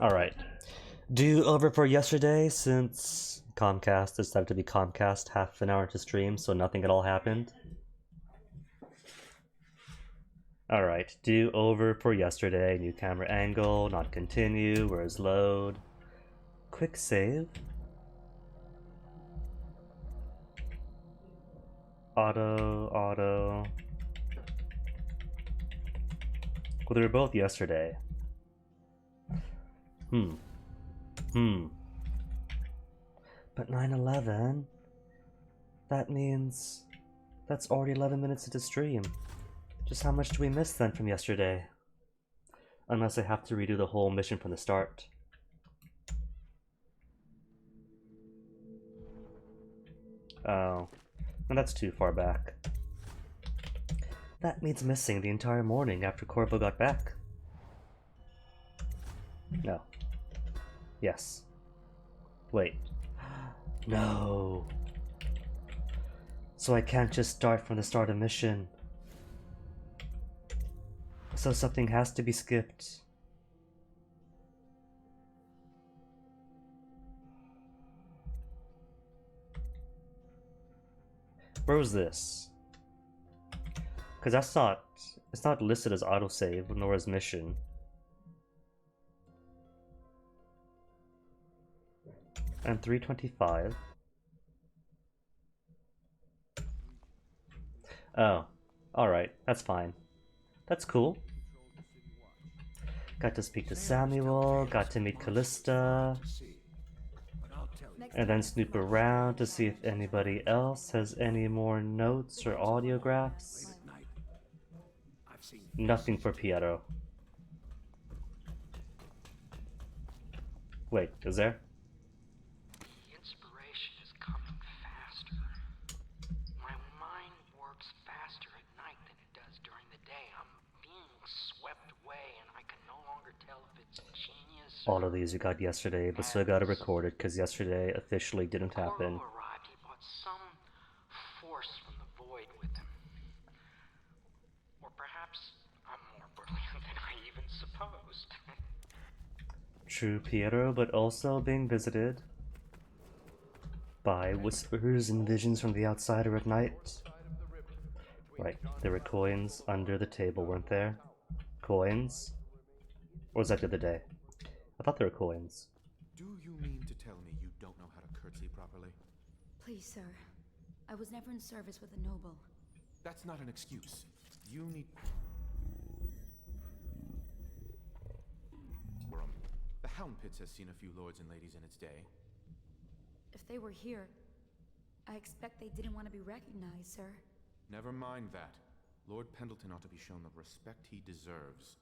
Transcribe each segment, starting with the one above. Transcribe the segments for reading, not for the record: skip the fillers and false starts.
Alright. Do over for yesterday since Comcast decided to be Comcast half an hour into stream, so nothing at all happened. Alright, do over for yesterday, new camera angle, not continue, where's load? Quick save. Auto. Well, they were both yesterday. But 9/11, that means that's already 11 minutes into stream. Just how much do we miss then from yesterday? Unless I have to redo the whole mission from the start. Oh, and that's too far back. That means missing the entire morning after Corvo got back. No. Yes. Wait. No. So I can't just start from the start of mission. So something has to be skipped. Where was this? Because it's not listed as autosave nor as mission. And 325. Oh, alright, that's fine. That's cool. Got to speak to Samuel, got to meet Callista, and then snoop around to see if anybody else has any more notes or audiographs. Nothing for Pietro. Wait, is there? Inspiration is coming faster. My mind works faster at night than it does during the day. I'm being swept away and I can no longer tell if it's genius. All of these we got yesterday, but still got it recorded because yesterday officially didn't happen. Corvo arrived. He brought some force from the void with him. Or perhaps I'm more brilliant than I even supposed. True, Pietro, but also being visited by whispers and visions from the outsider at night. Right, there were coins under the table, weren't there? Coins? Or was that the other day? I thought there were coins. Do you mean to tell me you don't know how to curtsy properly? Please, sir. I was never in service with a noble. That's not an excuse. You need... The Helm Pits has seen a few lords and ladies in its day. If they were here, I expect they didn't want to be recognized, sir. Never mind that. Lord Pendleton ought to be shown the respect he deserves.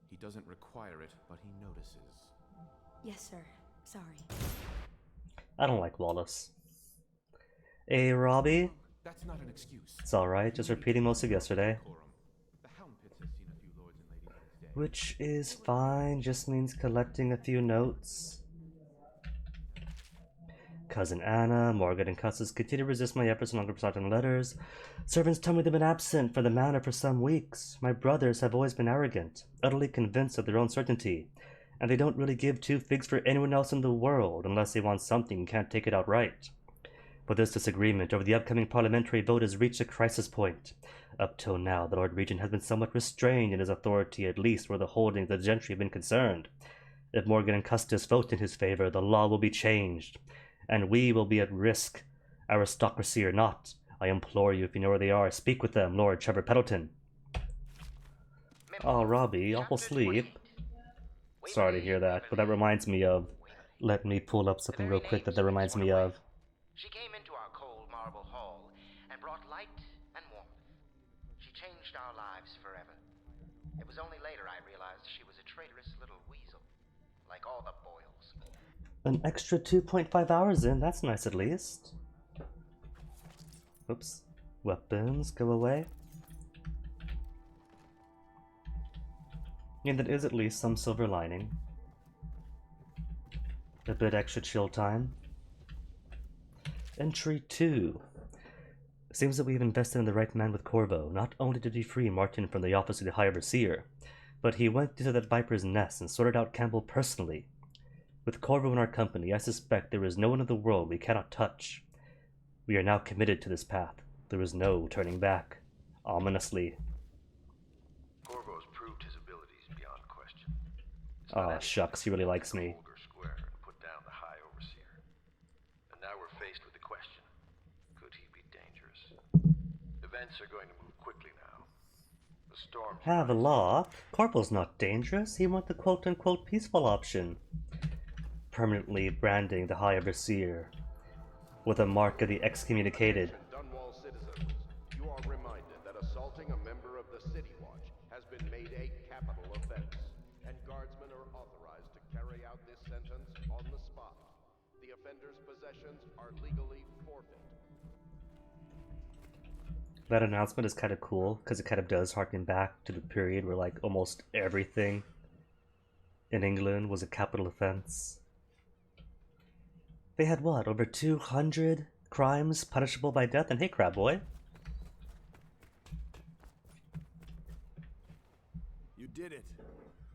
He doesn't require it, but he notices. Yes, sir. Sorry. I don't like Wallace. Hey, Robbie? That's not an excuse. It's alright, just repeating most of yesterday. The Helm Pits has seen a few lords and ladies in its day. Which is fine, just means collecting a few notes. Cousin Anna, Morgan, and Cusses continue to resist my efforts on certain letters. Servants tell me they've been absent from the manor for some weeks. My brothers have always been arrogant, utterly convinced of their own certainty, and they don't really give two figs for anyone else in the world unless they want something and can't take it outright. But this disagreement over the upcoming parliamentary vote has reached a crisis point. Up till now, the Lord Regent has been somewhat restrained in his authority, at least where the holdings of the gentry have been concerned. If Morgan and Custis vote in his favor, the law will be changed, and we will be at risk, aristocracy or not. I implore you, if you know where they are, speak with them, Lord Trevor Pendleton. Oh, Robbie, awful sleep. Sorry to hear that, but that reminds me of... Let me pull up something real quick that reminds me of. She came into our cold marble hall and brought light and warmth. She changed our lives forever. It was only later I realized she was a traitorous little weasel, like all the Boyles. An extra 2.5 hours in, that's nice at least. Oops. Weapons, go away. And that is at least some silver lining. A bit extra chill time. Entry 2. Seems that we've invested in the right man with Corvo. Not only did he free Martin from the office of the High Overseer, but he went into that viper's nest and sorted out Campbell personally. With Corvo in our company, I suspect there is no one in the world we cannot touch. We are now committed to this path. There is no turning back. Ominously. Corvo's proved his abilities beyond question. It's Aw, not anything shucks, he really likes to me. Holger Square and put down the High Overseer. And now we're faced with the question: could he be dangerous? Events are going to move quickly now. The storm's Have a rising. law. Corpo's not dangerous. He went the quote-unquote peaceful option. Permanently branding the High Overseer with a mark of the excommunicated. Dunwall citizens, you are reminded that assaulting a member of the City Watch has been made a capital offense, and guardsmen are authorized to carry out this sentence on the spot. The offender's possessions are legally forfeit. That announcement is kind of cool because it kind of does harken back to the period where like almost everything in England was a capital offense. They had what, over 200 crimes punishable by death? And hey, Crab Boy. You did it.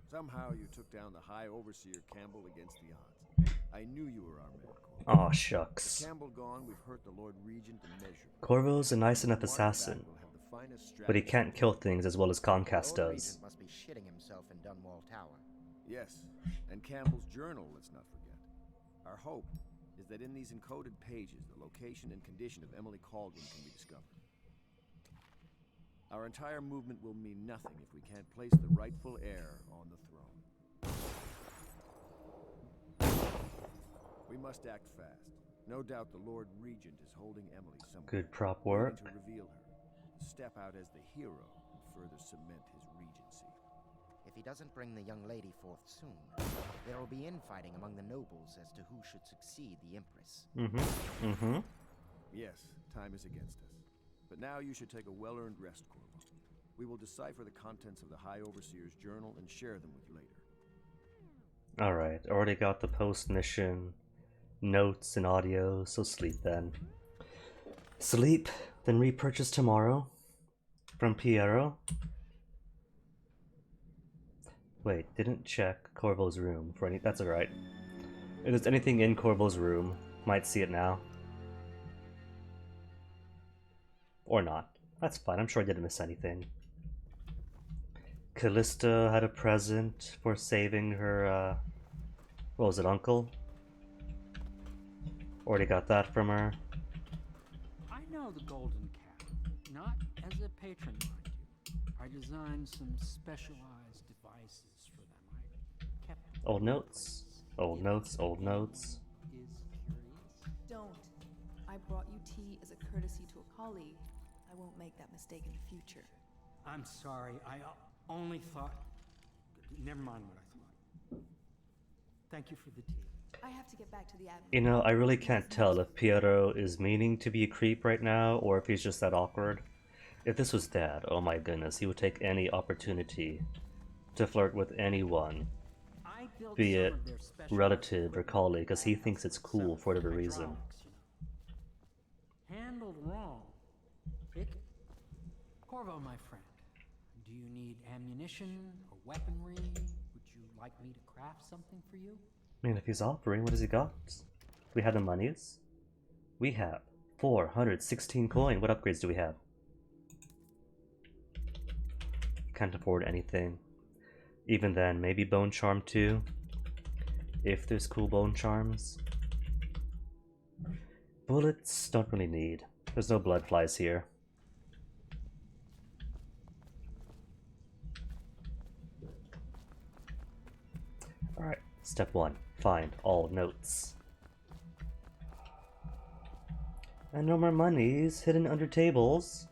Somehow you took down the High Overseer Campbell against the odds. I knew you were our man, Corvo. Aw, shucks. With Campbell gone, we've hurt the Lord Regent immeasurably. Corvo's a nice enough Mark assassin, Back will have the finest but he strategies can't to kill work. things as well as Comcast Lord does. Regent must be shitting himself in Dunwall Tower. Yes, and Campbell's journal, let's not forget. Our hope is that in these encoded pages, the location and condition of Emily Cauldron can be discovered. Our entire movement will mean nothing if we can't place the rightful heir on the throne. We must act fast. No doubt the Lord Regent is holding Emily somewhere. Good prop waiting work. to reveal her, to step out as the hero and further cement his regency. If he doesn't bring the young lady forth soon, there will be infighting among the nobles as to who should succeed the Empress. Yes, time is against us. But now you should take a well-earned rest, Corvo. We will decipher the contents of the High Overseer's journal and share them with you later. Alright, already got the post-mission notes and audio, so sleep then. Sleep, then repurchase tomorrow from Piero. Wait, didn't check Corvo's room for any. That's alright. If there's anything in Corvo's room, might see it now. Or not. That's fine, I'm sure I didn't miss anything. Callista had a present for saving her, what was it, uncle? Already got that from her. I know the Golden Cat, not as a patron, mind you. I designed some specialized devices for them. I kept Old notes. Old notes, old notes. is curious. Don't. I brought you tea as a courtesy to a colleague. I won't make that mistake in the future. I'm sorry. I only thought. Never mind what I thought. Thank you for the tea. I have to get back to the admin. You know, I really can't tell if Piero is meaning to be a creep right now, or if he's just that awkward. If this was Dad, oh my goodness, he would take any opportunity to flirt with anyone, I built be some it of their specialized relative or equipment colleague, because he thinks it's cool for whatever reason. hydraulics, you know. Handled wrong. It. Corvo, my friend, do you need ammunition or weaponry? Would you like me to craft something for you? Man, if he's offering, what has he got? We have the monies. We have 416 coin. What upgrades do we have? Can't afford anything. Even then, maybe Bone Charm too. If there's cool Bone Charms. Bullets, don't really need. There's no blood flies here. Alright, step 1. Find all notes. And no more monies hidden under tables.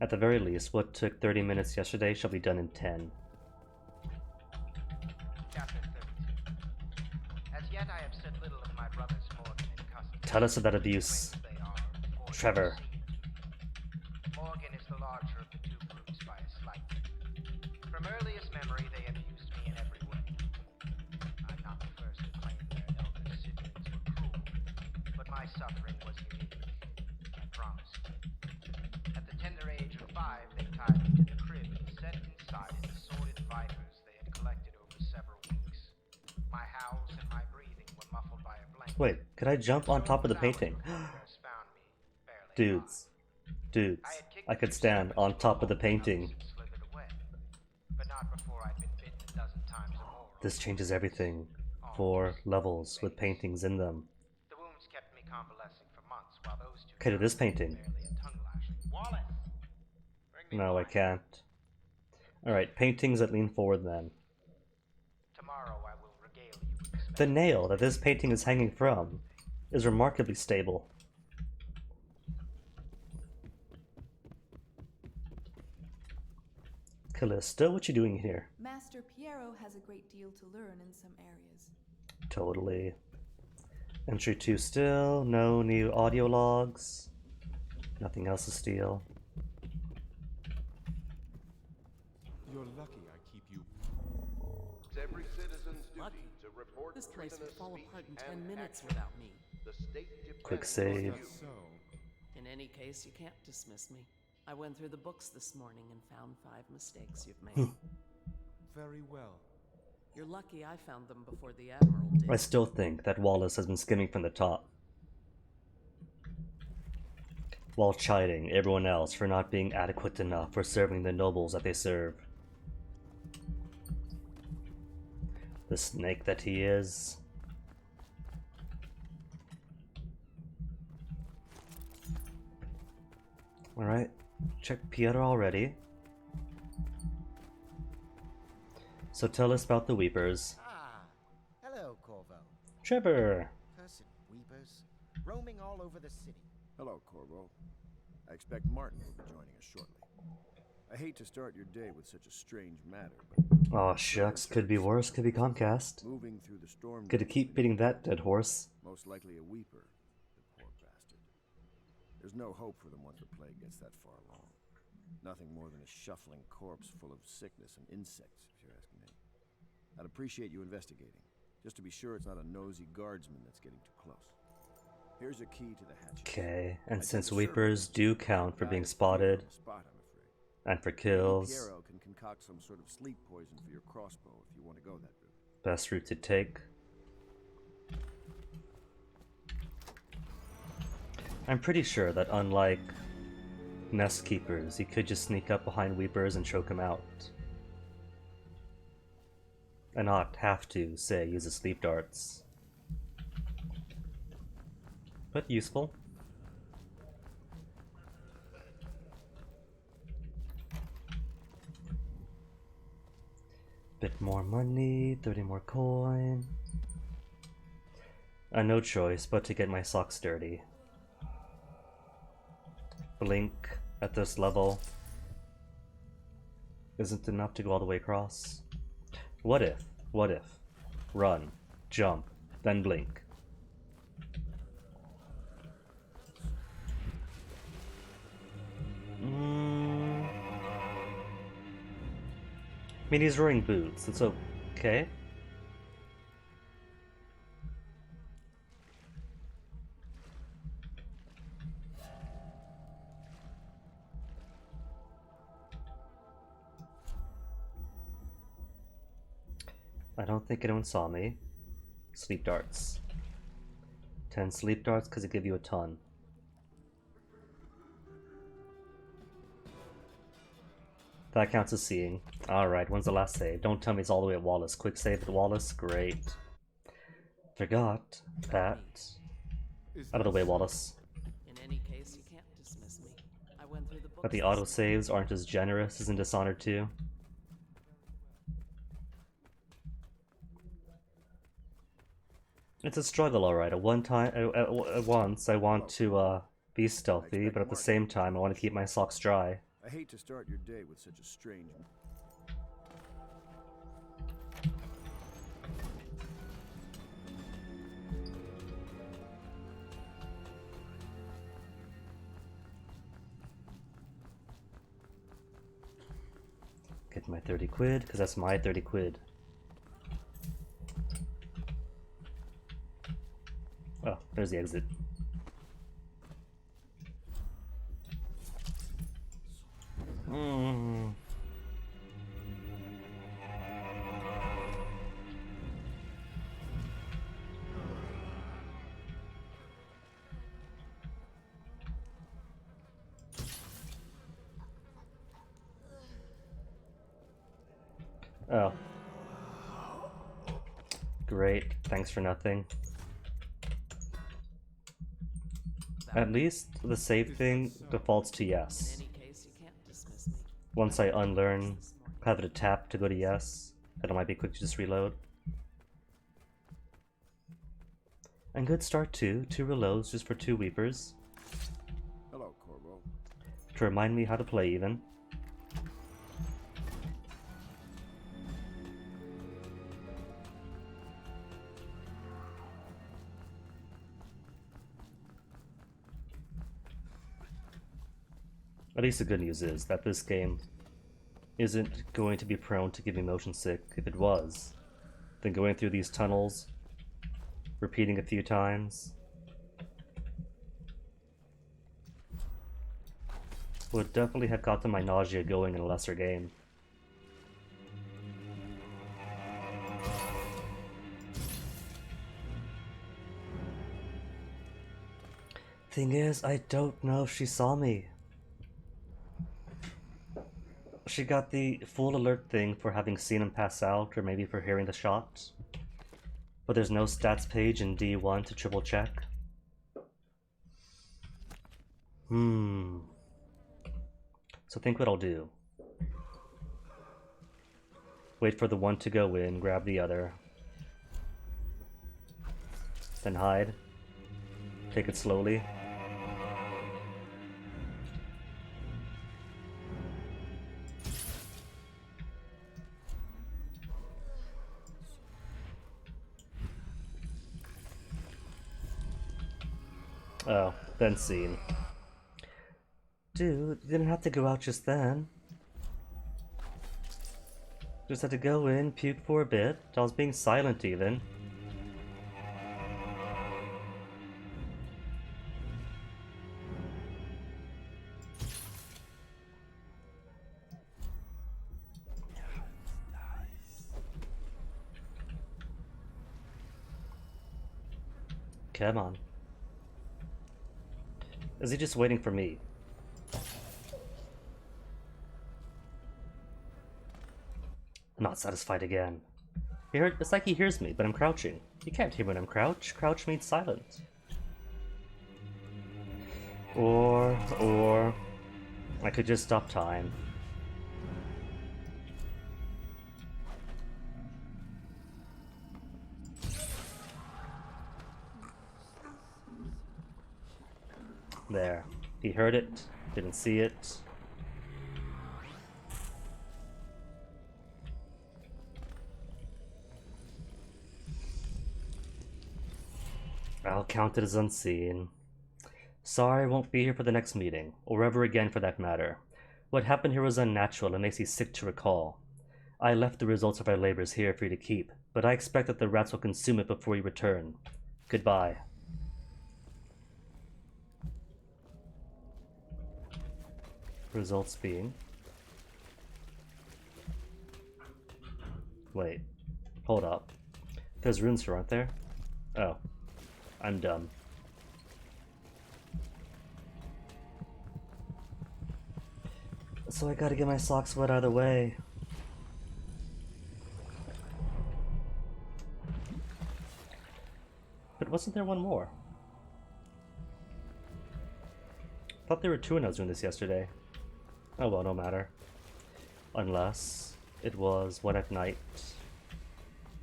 At the very least, what took 30 minutes yesterday shall be done in 10. Chapter 32. As yet I have said little of my brothers Morgan and custody. Tell us of that abuse, Twins they are, for Trevor. Morgan is the larger of the two groups by a slight. From earliest memory, they abused me in every way. I'm not the first to claim their elder siblings were cruel, but my suffering was unique. I promise. At the Wait, could I jump on top of the painting? Found me, barely Dudes, I could stand on top of the painting. but not before I'd been bitten a dozen times or more. This changes everything. 4 levels with paintings in them. The wounds kept me convalescing for months while those two Okay, to this barely painting. a tongue lashing. Wallace! Bring me No, I wine. can't. Alright, paintings that lean forward then. Tomorrow I will regale you with the The nail that this painting is hanging from is remarkably stable. Callista, what you doing here? Master Piero has a great deal to learn in some areas. Totally. Entry 2 still, no new audio logs. Nothing else to steal. You're lucky I keep you. It's every citizen's duty Lucky. to report This place would prisoners' fall speech apart in and 10 minutes action. without me. The state depends Quick on save. you. That's so. In any case, you can't dismiss me. I went through the books this morning and found 5 mistakes you've made. Very well. You're lucky I found them before the Admiral did. I still think that Wallace has been skimming from the top, while chiding everyone else for not being adequate enough for serving the nobles that they serve. The snake that he is. Alright, check Piero already. So tell us about the Weepers. Ah, hello, Corvo. Trevor! Cursed weepers, roaming all over the city. Hello, Corvo. I expect Martin will be joining us shortly. I hate to start your day with such a strange matter, but Aw shucks, could be worse, could be Comcast. moving through the storm... Good to keep beating that dead horse. Most likely a weeper, the poor bastard. There's no hope for them once the plague gets that far along. Nothing more than a shuffling corpse full of sickness and insects, if you're asking me. I'd appreciate you investigating, just to be sure it's not a nosy guardsman that's getting too close. Here's a key to the hatch. Okay, and I since did the Weepers survey. do count for Guy being is spotted, on the spot, I'm afraid. and for Maybe kills, Piero can concoct some sort of sleep poison for your crossbow if you want to go that route. best route to take. I'm pretty sure that unlike Nest Keepers, you could just sneak up behind Weepers and choke him out. And not have to, say, use the sleep darts. But useful. Bit more money, 30 more coin. No choice but to get my socks dirty. Blink at this level isn't enough to go all the way across. What if? Run, jump, then blink. I mean, he's wearing boots, it's okay. I don't think anyone saw me. Sleep darts. 10 sleep darts because it give you a ton. That counts as seeing. Alright, when's the last save? Don't tell me it's all the way at Wallace. Quick save at Wallace, great. Forgot that. Out of the way, Wallace. In any case, you can't dismiss me. I went through the books. But the autosaves aren't as generous as in Dishonored 2. It's a struggle, alright. At once, I want to be stealthy, but at the same time, I want to keep my socks dry. I hate to start your day with such a strange... Get my 30 quid, because that's my 30 quid. Oh, there's the exit. Oh. Great, thanks for nothing. At least the save thing defaults to In yes. any case, you can't dismiss me. Once I unlearn, have it a tap to go to yes, then it might be quick to just reload. And good start too, 2 reloads just for 2 Weepers. Hello, Corvo. To remind me how to play even. At least the good news is that this game isn't going to be prone to getting motion sick. If it was, then going through these tunnels, repeating a few times, would definitely have gotten my nausea going in a lesser game. Thing is, I don't know if she saw me. She got the full alert thing for having seen him pass out, or maybe for hearing the shot. But there's no stats page in D1 to triple check. So think what I'll do. Wait for the one to go in, grab the other. Then hide. Take it slowly. Oh, then seen. Dude, you didn't have to go out just then. Just had to go in, puke for a bit. I was being silent even. Come on. Is he just waiting for me? I'm not satisfied again. It's like he hears me, but I'm crouching. You can't hear when I'm crouch. Crouch means silent. Or... I could just stop time. There. He heard it, didn't see it. I'll count it as unseen. Sorry I won't be here for the next meeting, or ever again for that matter. What happened here was unnatural and makes me sick to recall. I left the results of our labors here for you to keep, but I expect that the rats will consume it before you return. Goodbye. Results being... Wait. Hold up. There's runes here, aren't there? Oh. I'm dumb. So I gotta get my socks wet either way. But wasn't there one more? Thought there were 2 when I was doing this yesterday. Oh well, no matter. Unless it was one at night.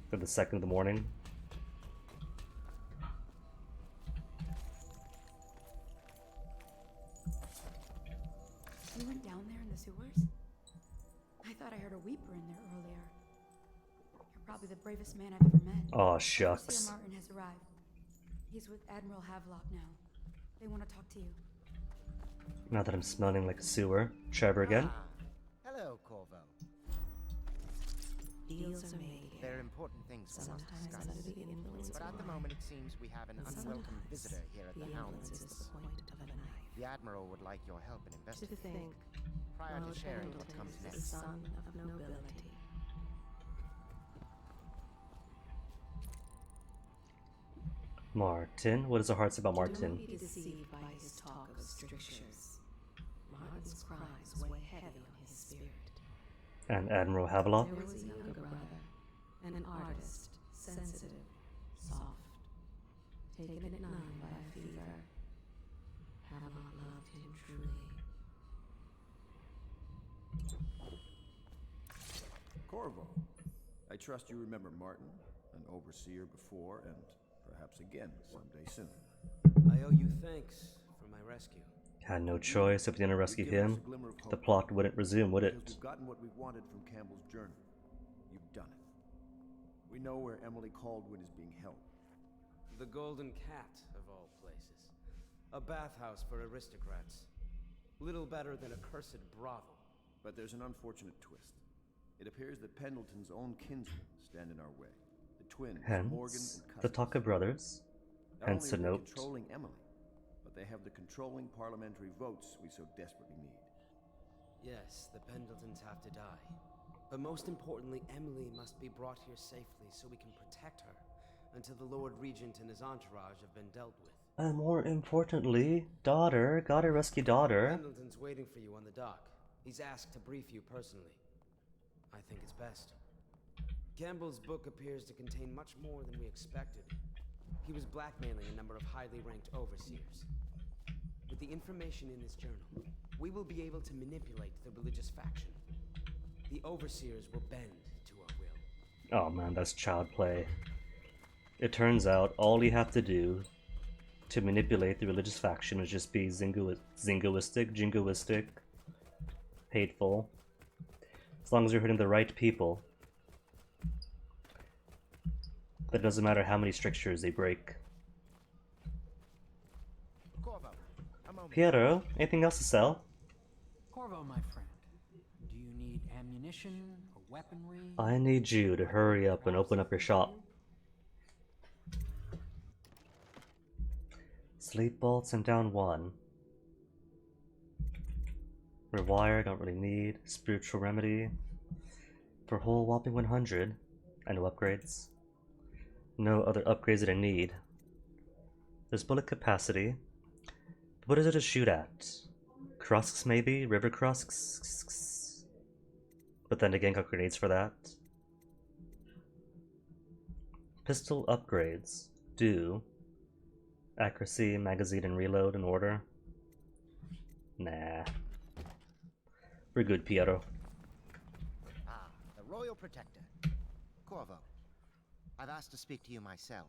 For the 2nd of the morning. You went down there in the sewers? I thought I heard a weeper in there earlier. You're probably the bravest man I've ever met. Aw, Overseer shucks. Martin has arrived. He's with Admiral Havelock now. They want to talk to you. Now that I'm smelling like a sewer. Trevor again? Hello, Corvo. Deals are made here. There are important things we must Sometimes discuss. under the influence But of at the wine. moment it seems we have an And unwelcome sometimes visitor here at the the Hound. influence is the point of a knife. The Admiral would like your help in To investigating. think, Prior to Lord sharing what Pendleton comes is the next. son of nobility. Martin? What does the heart say about Do Martin? not be deceived by his talk of strictures. Martin's crimes weigh heavy on his spirit. And Admiral Havelock. There was a younger brother, an artist, sensitive, soft, taken at 9 by a fever. Havelock loved him truly. Corvo, I trust you remember Martin, an overseer before, and perhaps again someday soon. I owe you thanks for my rescue. Had no choice if we didn't rescue You've given us him. a glimmer of The hope, plot wouldn't resume, would because it? we've gotten what we wanted from Campbell's journal. You've done it. We know where Emily Caldwin is being held. The Golden Cat, of all places. A bathhouse for aristocrats. Little better than a cursed brothel. But there's an unfortunate twist. It appears that Pendleton's own kinsmen stand in our way. The twins, Morgan Hence, and the Cousins. Tucker brothers. Not Hence only a are they note. controlling Emily, but they have the controlling parliamentary votes we so desperately need. Yes, the Pendletons have to die. But most importantly, Emily must be brought here safely so we can protect her until the Lord Regent and his entourage have been dealt with. And more importantly, daughter. Gotta rescue daughter. Pendleton's waiting for you on the dock. He's asked to brief you personally. I think it's best. Campbell's book appears to contain much more than we expected. He was blackmailing a number of highly ranked overseers. With the information in this journal, we will be able to manipulate the religious faction. The overseers will bend to our will. Oh man, that's child play. It turns out all you have to do to manipulate the religious faction is just be jingoistic, hateful. As long as you're hitting the right people. But it doesn't matter how many strictures they break. Corvo, a moment. Pietro, anything else to sell? Corvo, my friend, do you need ammunition or weaponry? I need you to hurry up and open up your shop. Sleep bolts and down 1. Rewire, don't really need. Spiritual remedy. For a whole whopping 100. And no upgrades. No other upgrades that I need. There's bullet capacity. What is it to shoot at? Crusks maybe? River crusks? But then again, got grenades for that. Pistol upgrades. Do. Accuracy, magazine, and reload in order. Nah. We're good, Pietro. Ah, the Royal Protector. Corvo, I've asked to speak to you myself.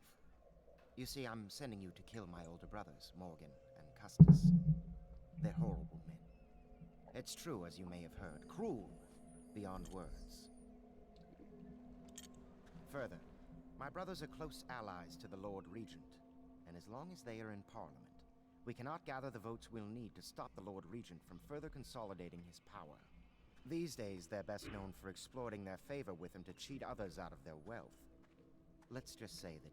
You see, I'm sending you to kill my older brothers, Morgan and Custis. They're horrible men. It's true, as you may have heard, cruel beyond words. Further, my brothers are close allies to the Lord Regent, and as long as they are in Parliament, we cannot gather the votes we'll need to stop the Lord Regent from further consolidating his power. These days, they're best known for exploiting their favor with him to cheat others out of their wealth. Let's just say that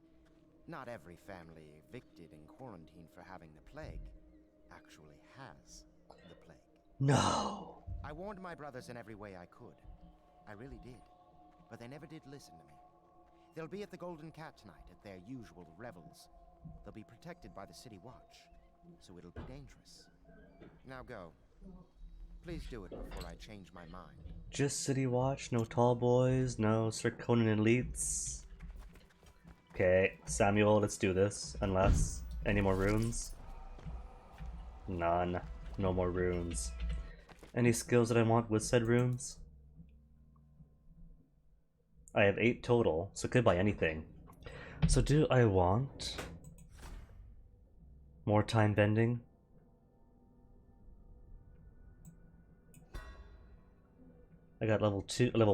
not every family evicted and quarantined for having the plague actually has the plague. No! I warned my brothers in every way I could. I really did. But they never did listen to me. They'll be at the Golden Cat tonight at their usual revels. They'll be protected by the City Watch, so it'll be dangerous. Now go. Please do it before I change my mind. Just City Watch, no tall boys, no Sir Conan elites. Okay, Samuel, let's do this. Unless, any more runes? None. No more runes. Any skills that I want with said runes? I have 8 total, so could buy anything. So do I want more time bending? I got level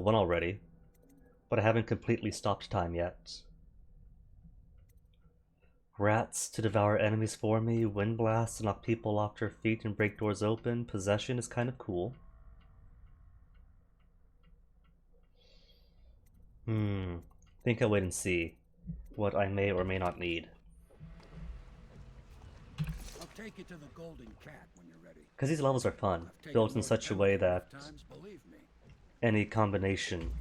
1 already, but I haven't completely stopped time yet. Rats to devour enemies for me, wind blast to knock people off their feet and break doors open. Possession is kind of cool. Think I'll wait and see what I may or may not need. I'll take you to the Golden Cat when you're ready. Because these levels are fun, built in such a way that Times, believe me. any combination